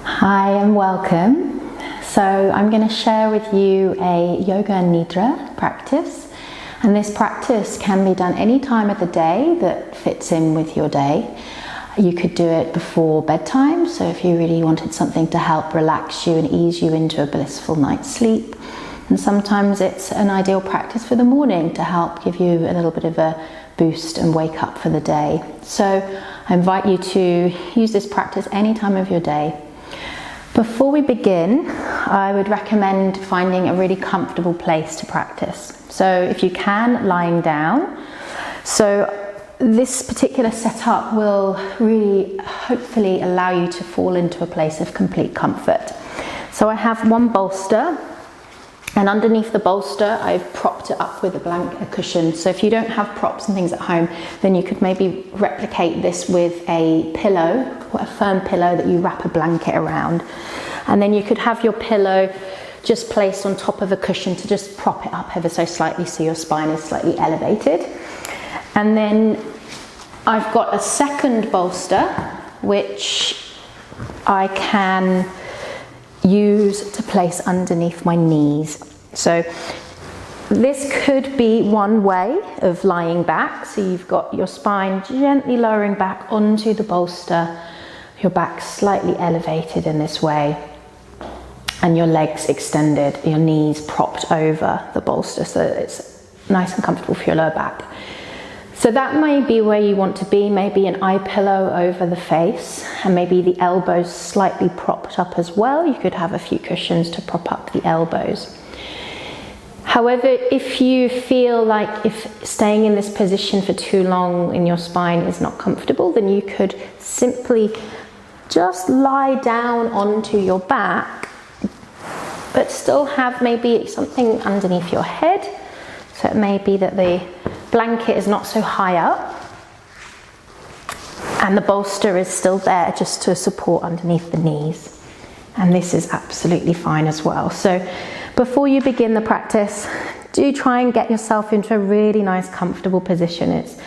Hi and welcome. So I'm going to share with you a Yoga Nidra practice, and this practice can be done any time of the day that fits in with your day. You could do it before bedtime, so if you really wanted something to help relax you and ease you into a blissful night's sleep. And sometimes it's an ideal practice for the morning to help give you a little bit of a boost and wake up for the day. So I invite you to use this practice any time of your day. Before we begin, I would recommend finding a really comfortable place to practice. So if you can, lying down. So this particular setup will really hopefully allow you to fall into a place of complete comfort. So I have one bolster, and underneath the bolster I've propped it up with a cushion. So if you don't have props and things at home, then you could maybe replicate this with a pillow, or a firm pillow that you wrap a blanket around. And then you could have your pillow just placed on top of a cushion to just prop it up ever so slightly so your spine is slightly elevated. And then I've got a second bolster which I can use to place underneath my knees. So this could be one way of lying back. So you've got your spine gently lowering back onto the bolster, your back slightly elevated in this way, and your legs extended, your knees propped over the bolster so that it's nice and comfortable for your lower back. So that may be where you want to be, maybe an eye pillow over the face, and maybe the elbows slightly propped up as well. You could have a few cushions to prop up the elbows. However, if you feel like if staying in this position for too long in your spine is not comfortable, then you could simply just lie down onto your back, but still have maybe something underneath your head. So it may be that the blanket is not so high up and the bolster is still there just to support underneath the knees. And this is absolutely fine as well. So before you begin the practice, do try and get yourself into a really nice comfortable position. It's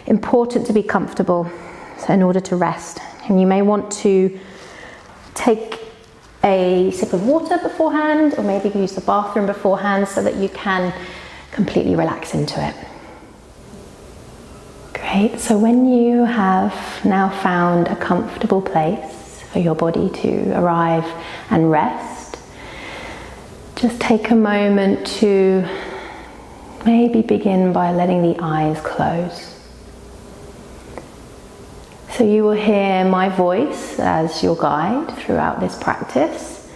important to be comfortable in order to rest. And you may want to take a sip of water beforehand, or maybe use the bathroom beforehand so that you can completely relax into it. Great, so when you have now found a comfortable place for your body to arrive and rest, just take a moment to maybe begin by letting the eyes close. So you will hear my voice as your guide throughout this practice,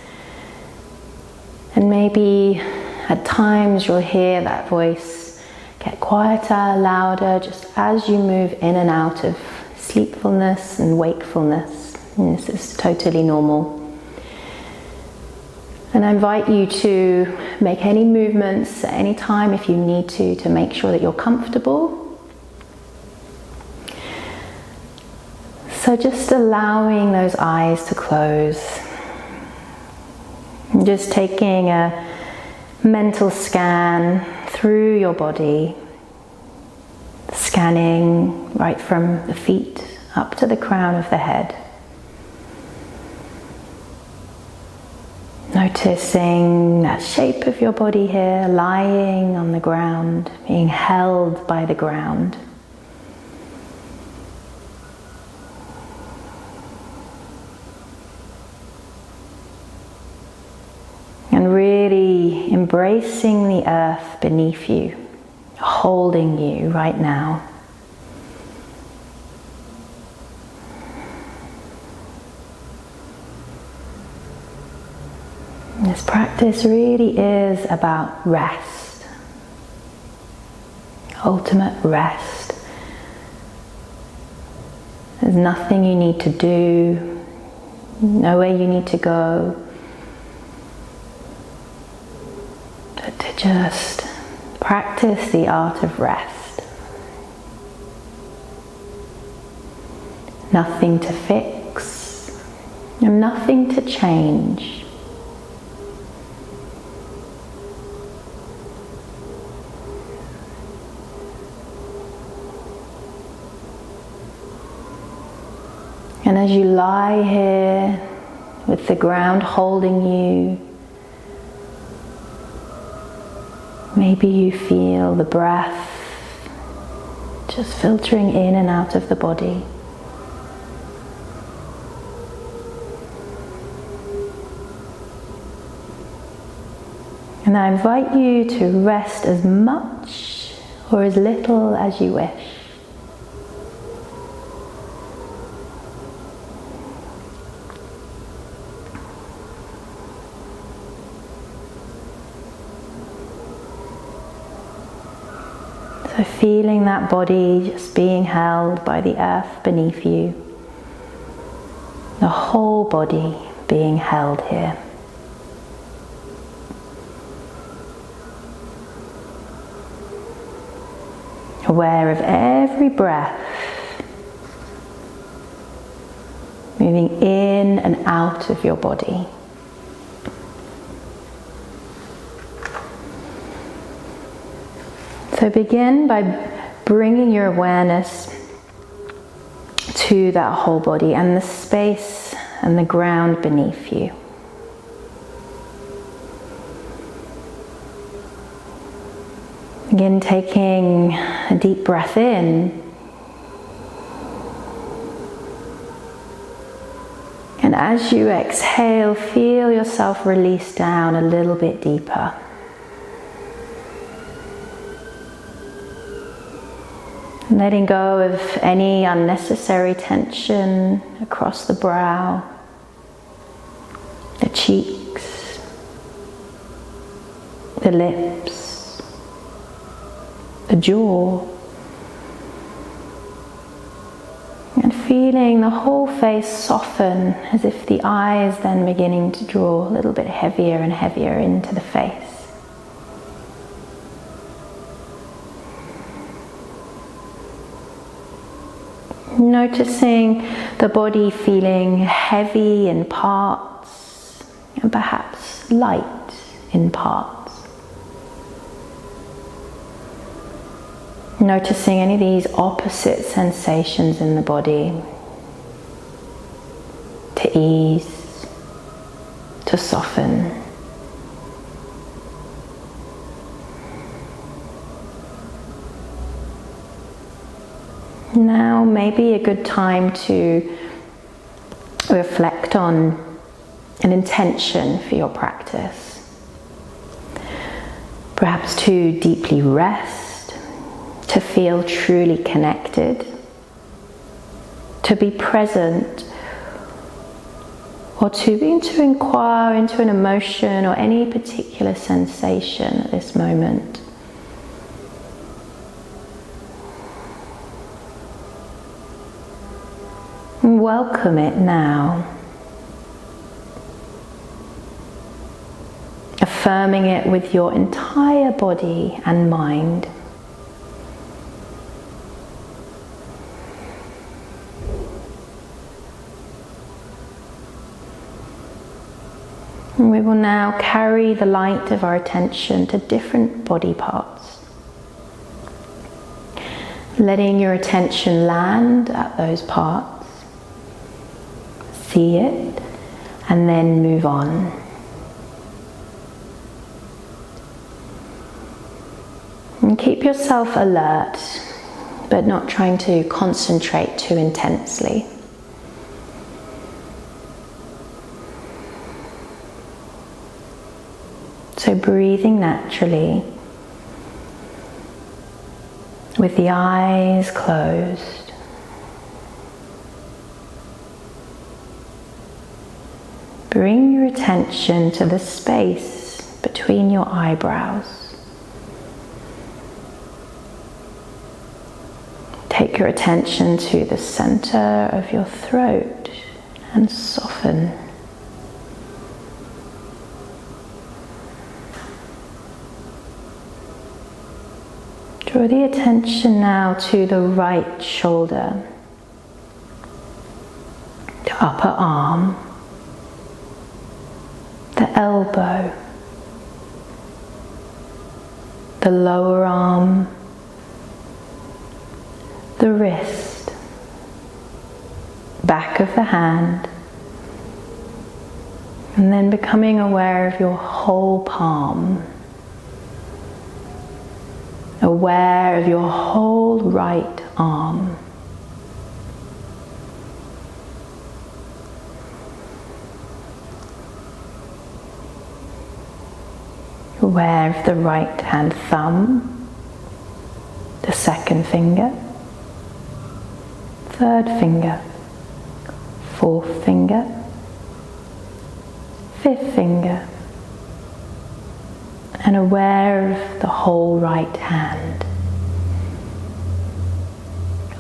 and maybe at times you'll hear that voice get quieter, louder, just as you move in and out of sleepfulness and wakefulness. And this is totally normal. And I invite you to make any movements at any time if you need to make sure that you're comfortable. So just allowing those eyes to close. And just taking a mental scan through your body, scanning right from the feet up to the crown of the head. Noticing that shape of your body here, lying on the ground, being held by the ground. And really embracing the earth beneath you, holding you right now. This practice really is about rest, ultimate rest. There's nothing you need to do, nowhere you need to go, but to just practice the art of rest. Nothing to fix, and nothing to change. And as you lie here with the ground holding you. Maybe you feel the breath just filtering in and out of the body. And I invite you to rest as much or as little as you wish. So feeling that body just being held by the earth beneath you. The whole body being held here. Aware of every breath, moving in and out of your body. So begin by bringing your awareness to that whole body and the space and the ground beneath you. Begin taking a deep breath in and as you exhale, feel yourself release down a little bit deeper. Letting go of any unnecessary tension across the brow, the cheeks, the lips, the jaw, and feeling the whole face soften as if the eyes then beginning to draw a little bit heavier and heavier into the face. Noticing the body feeling heavy in parts and perhaps light in parts. Noticing any of these opposite sensations in the body, to ease, to soften. Now may be a good time to reflect on an intention for your practice. Perhaps to deeply rest, to feel truly connected, to be present, or to begin to inquire into an emotion or any particular sensation at this moment. And welcome it now. Affirming it with your entire body and mind. And we will now carry the light of our attention to different body parts. Letting your attention land at those parts. See it and then move on. And keep yourself alert, but not trying to concentrate too intensely. So breathing naturally, with the eyes closed. Bring your attention to the space between your eyebrows. Take your attention to the center of your throat and soften. Draw the attention now to the right shoulder, the upper arm, the elbow, the lower arm, the wrist, back of the hand, And then becoming aware of your whole palm. Aware of your whole right arm. Aware of the right hand thumb, the second finger, third finger, fourth finger, fifth finger, and aware of the whole right hand.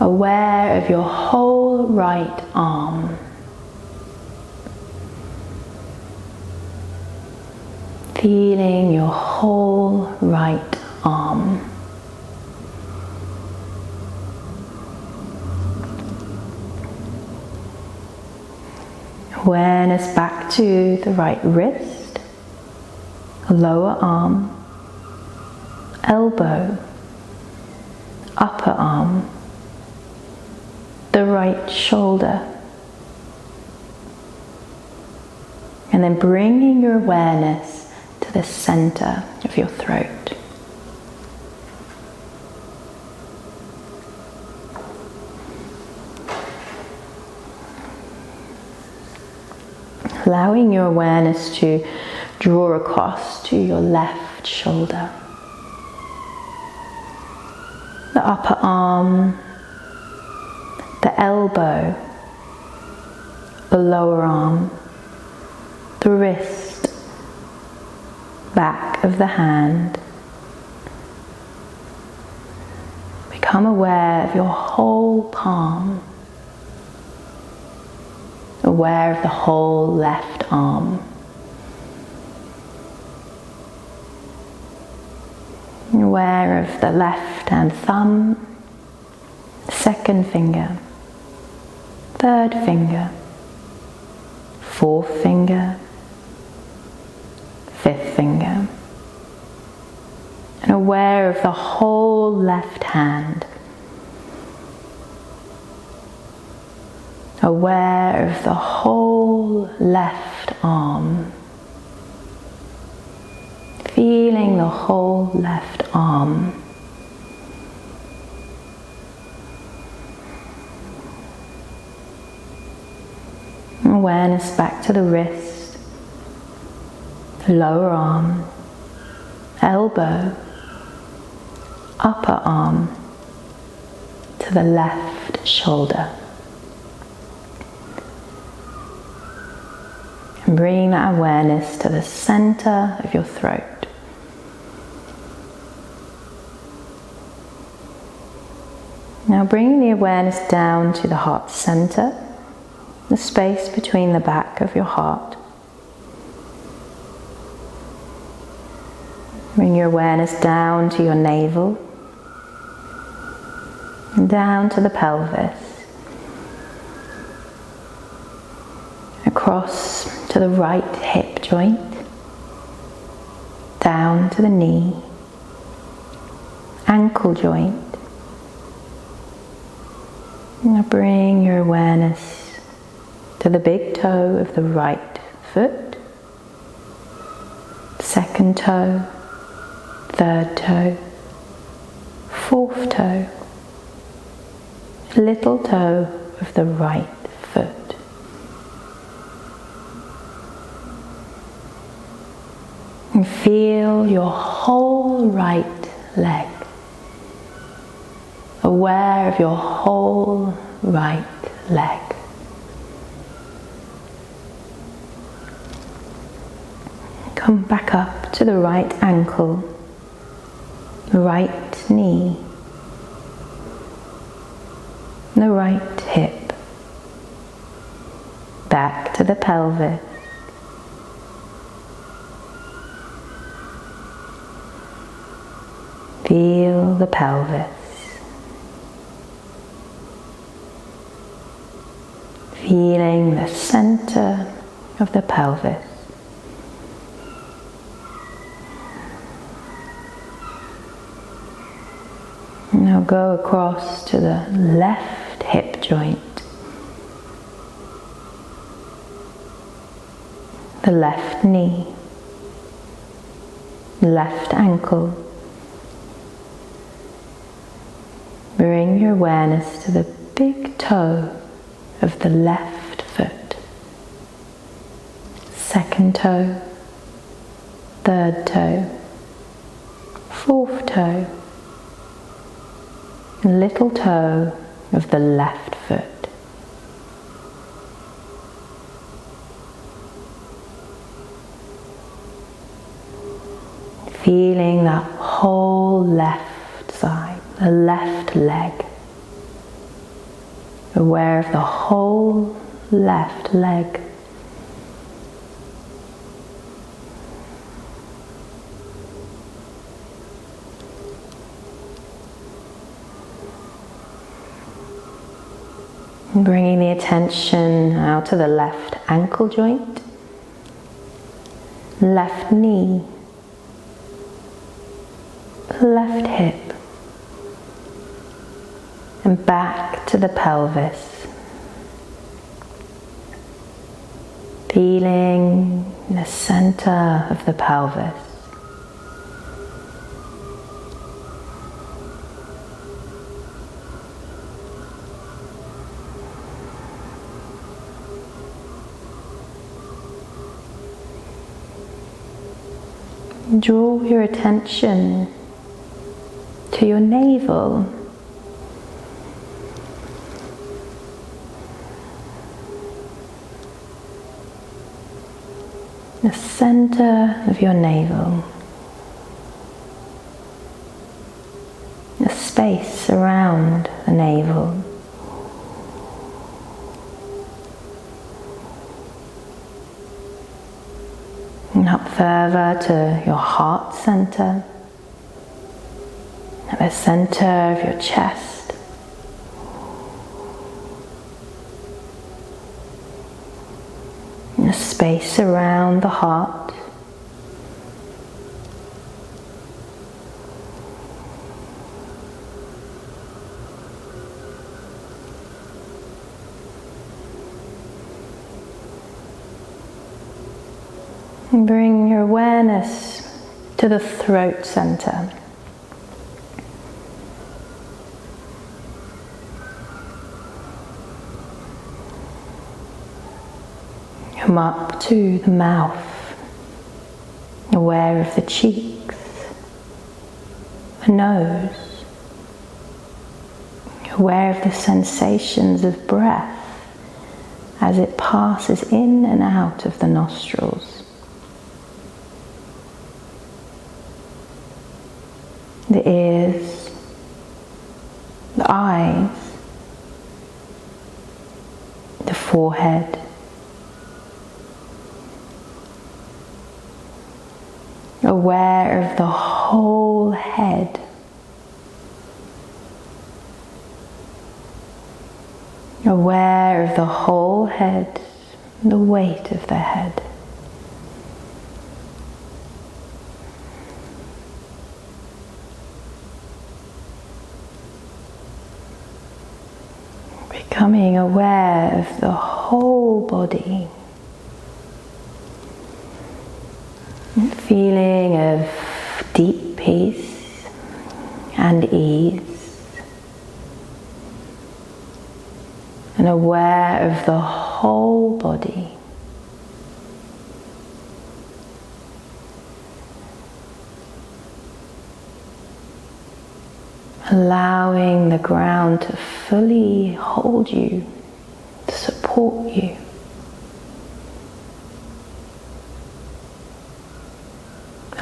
Aware of your whole right arm. Feeling your whole right arm. Awareness back to the right wrist, lower arm, elbow, upper arm, the right shoulder. And then bringing your awareness to the center of your throat. Allowing your awareness to draw across to your left shoulder, the upper arm, the elbow, the lower arm, the wrist, back of the hand. Become aware of your whole palm. Aware of the whole left arm. Aware of the left hand thumb, second finger, third finger, fourth finger, fifth finger. And aware of the whole left hand. Aware of the whole left arm. Feeling the whole left arm. Awareness back to the wrist, lower arm, elbow, upper arm, to the left shoulder. And bringing that awareness to the center of your throat. Now bringing the awareness down to the heart center, the space between the back of your heart. Bring your awareness down to your navel, and down to the pelvis, across to the right hip joint, down to the knee, ankle joint. Now bring your awareness to the big toe of the right foot, second toe, third toe, fourth toe, little toe of the right foot. And feel your whole right leg. Aware of your whole right leg. Come back up to the right ankle, right knee, the right hip, back to the pelvis. Feel the pelvis. Feeling the center of the pelvis. Now go across to the left hip joint, the left knee, left ankle. Bring your awareness to the big toe of the left foot, second toe, third toe, fourth toe, and little toe of the left foot. Feeling that whole left side, the left leg. Aware of the whole left leg. And bringing the attention out to the left ankle joint, left knee, left hip, and back to the pelvis. Feeling the center of the pelvis. Draw your attention to your navel. The center of your navel. The space around the navel. And up further to your heart center. At the center of your chest. And the space around the heart. And bring your awareness to the throat center. Come up to the mouth, aware of the cheeks, the nose, aware of the sensations of breath as it passes in and out of the nostrils. The ears, the eyes, the forehead, aware of the whole head, aware of the whole head, the weight of the head. Becoming aware of the whole body. Feeling of deep peace and ease. And aware of the whole body. Allowing the ground to fully hold you, to support you.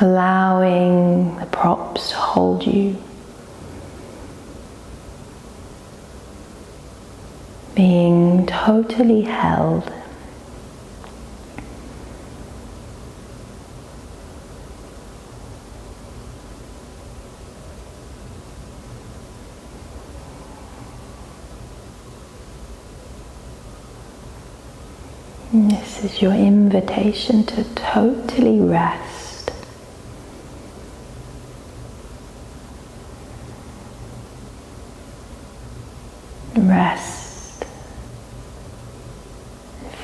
Allowing the props to hold you. Being totally held. And this is your invitation to totally rest. Rest.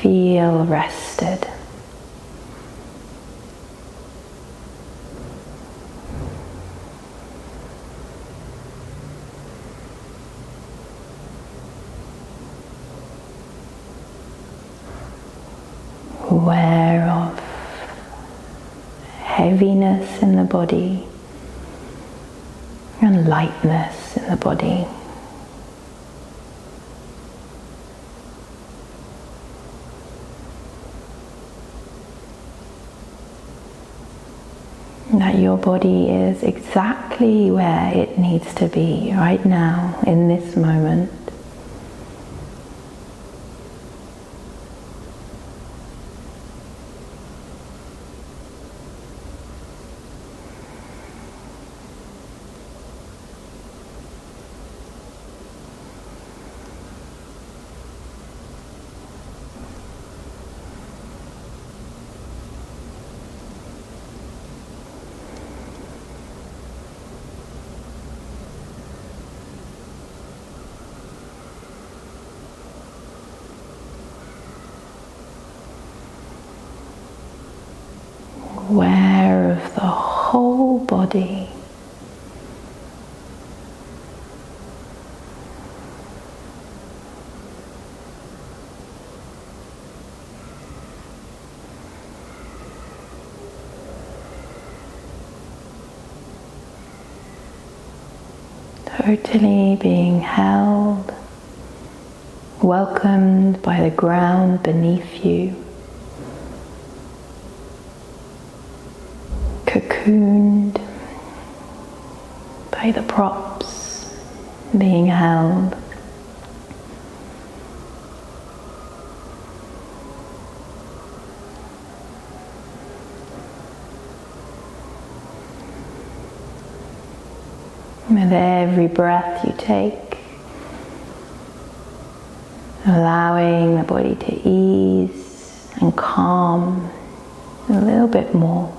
Feel rested. aware of heaviness in the body and lightness in the body. That your body is exactly where it needs to be right now, in this moment. Aware of the whole body. Totally being held, welcomed by the ground beneath you. Cocooned by the props being held. With every breath you take, allowing the body to ease and calm a little bit more.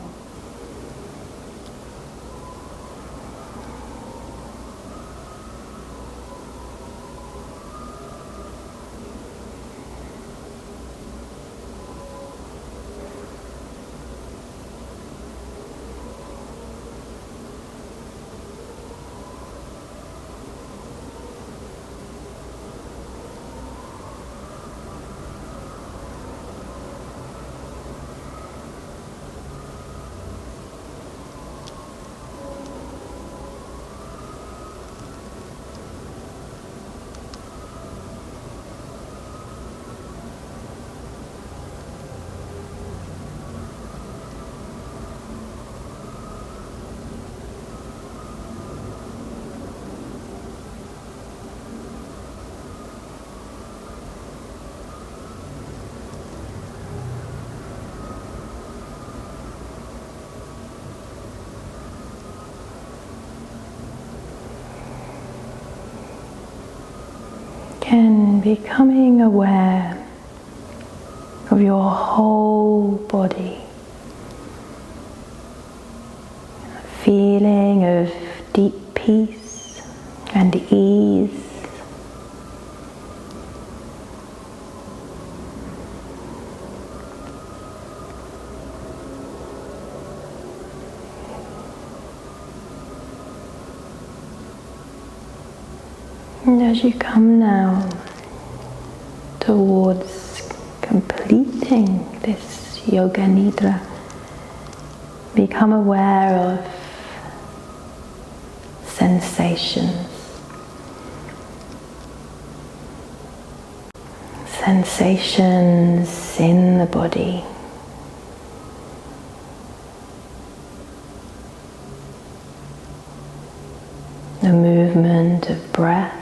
Again, becoming aware of your whole body. A feeling of deep peace and ease. And as you come now towards completing this Yoga Nidra, become aware of sensations. Sensations in the body. The movement of breath.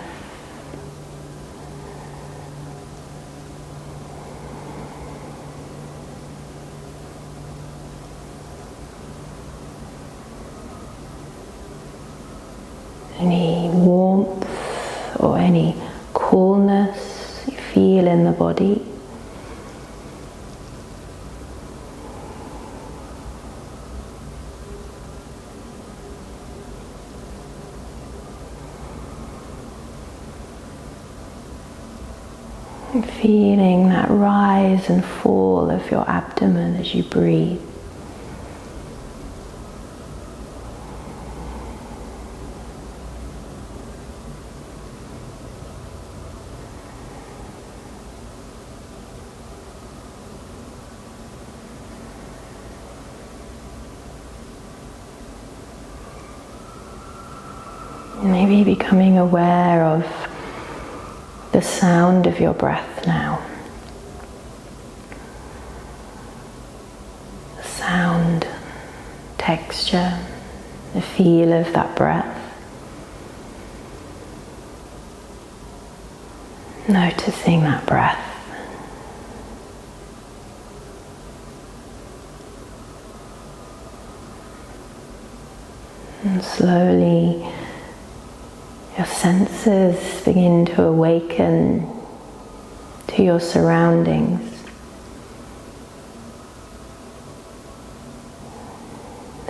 Any warmth or any coolness you feel in the body. And feeling that rise and fall of your abdomen as you breathe. Maybe becoming aware of the sound of your breath now. The sound, texture, the feel of that breath. Noticing that breath. And slowly your senses begin to awaken to your surroundings.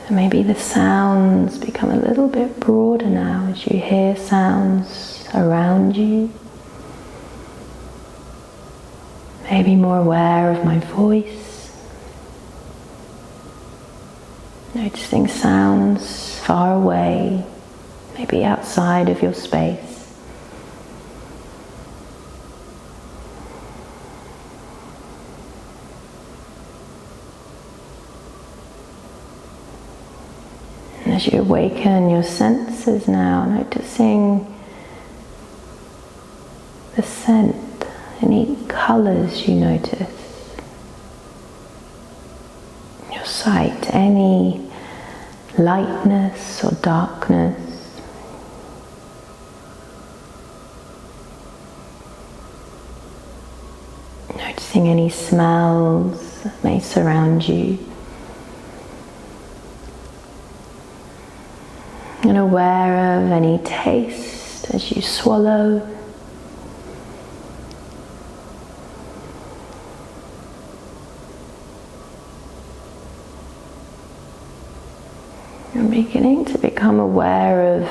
So maybe the sounds become a little bit broader now as you hear sounds around you. Maybe more aware of my voice. Noticing sounds far away, maybe outside of your space. And as you awaken your senses now, noticing the scent, any colours you notice, your sight, any lightness or darkness. Noticing any smells that may surround you. And aware of any taste as you swallow. You're beginning to become aware of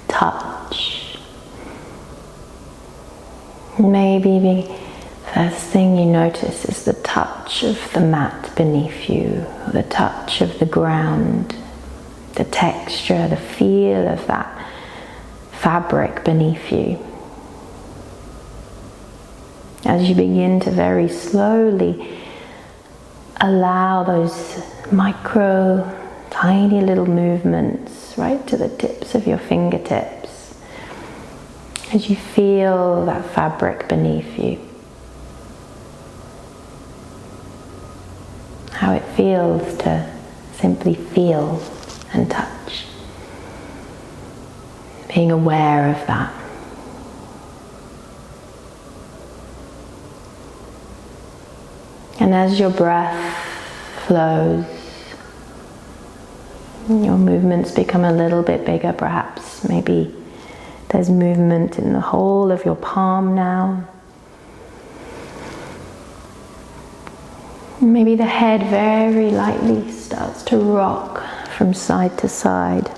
touch. Maybe the first thing you notice is the touch of the mat beneath you, or the touch of the ground, the texture, the feel of that fabric beneath you. As you begin to very slowly allow those micro, tiny little movements right to the tips of your fingertips, as you feel that fabric beneath you. How it feels to simply feel and touch. Being aware of that. And as your breath flows, your movements become a little bit bigger perhaps. Maybe there's movement in the whole of your palm now. Maybe the head very lightly starts to rock from side to side.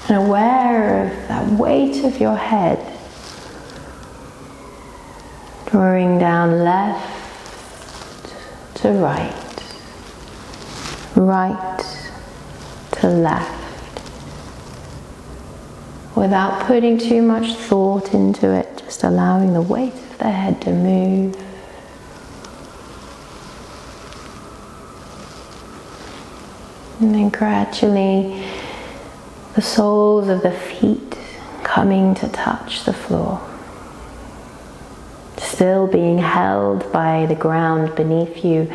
And aware of that weight of your head drawing down left to right. Right to left, without putting too much thought into it, just allowing the weight of the head to move. And then gradually the soles of the feet coming to touch the floor, still being held by the ground beneath you.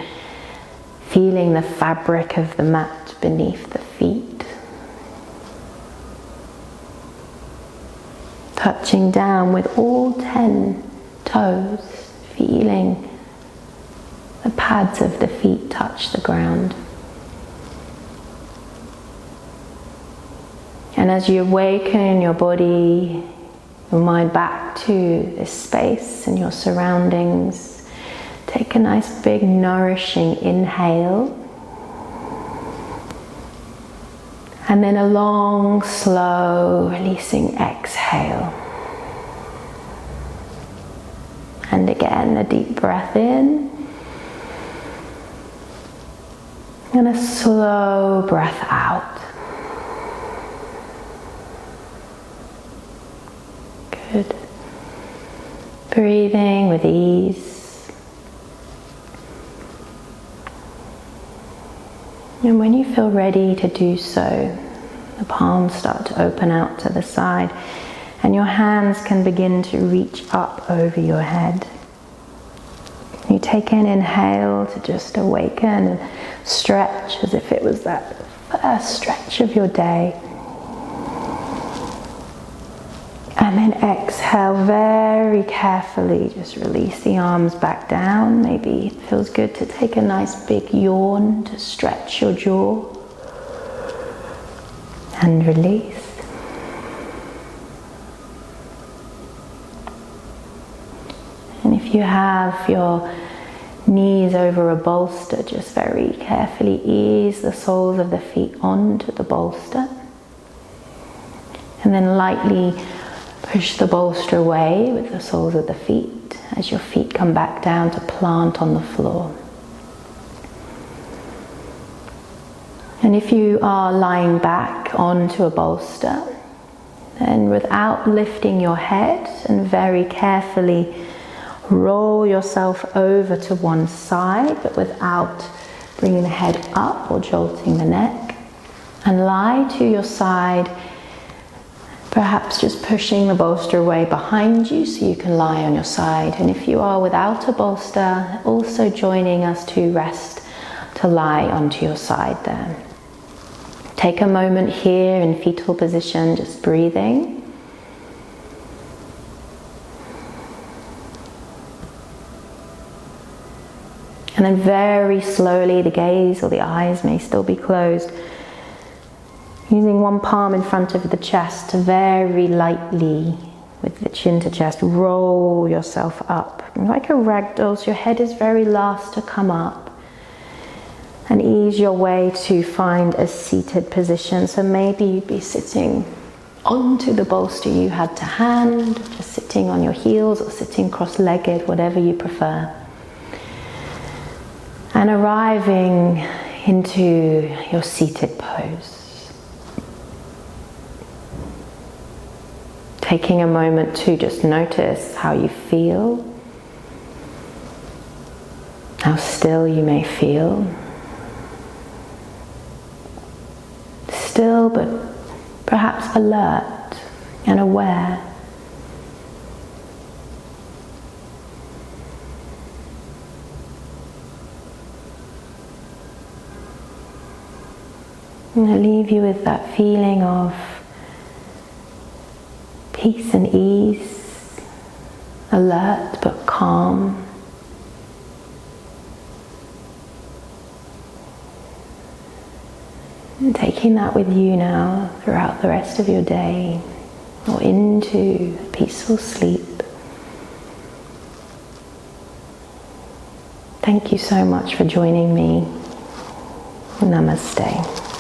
Feeling the fabric of the mat beneath the feet. Touching down with all 10 toes, feeling the pads of the feet touch the ground. And as you awaken your body, your mind back to this space and your surroundings, take a nice big nourishing inhale, and then a long, slow, releasing exhale. And again, a deep breath in, and a slow breath out. Good. Breathing with ease. And when you feel ready to do so, the palms start to open out to the side and your hands can begin to reach up over your head. You take an inhale to just awaken and stretch as if it was that first stretch of your day. And then exhale very carefully, just release the arms back down. Maybe it feels good to take a nice big yawn to stretch your jaw. And release. And if you have your knees over a bolster, just very carefully ease the soles of the feet onto the bolster. And then lightly push the bolster away with the soles of the feet as your feet come back down to plant on the floor. And if you are lying back onto a bolster, then without lifting your head and very carefully roll yourself over to one side, but without bringing the head up or jolting the neck, and lie to your side, perhaps just pushing the bolster away behind you so you can lie on your side. And if you are without a bolster, also joining us to rest to lie onto your side there. Take a moment here in fetal position, just breathing. And then very slowly, the gaze or the eyes may still be closed. Using one palm in front of the chest to very lightly, with the chin to chest, roll yourself up. Like a ragdoll, so your head is very last to come up. And ease your way to find a seated position. So maybe you'd be sitting onto the bolster you had to hand, just sitting on your heels or sitting cross-legged, whatever you prefer. And arriving into your seated pose. Taking a moment to just notice how you feel, how still you may feel. Still, but perhaps alert and aware. And I leave you with that feeling of peace and ease, alert but calm. And taking that with you now throughout the rest of your day or into peaceful sleep. Thank you so much for joining me. Namaste.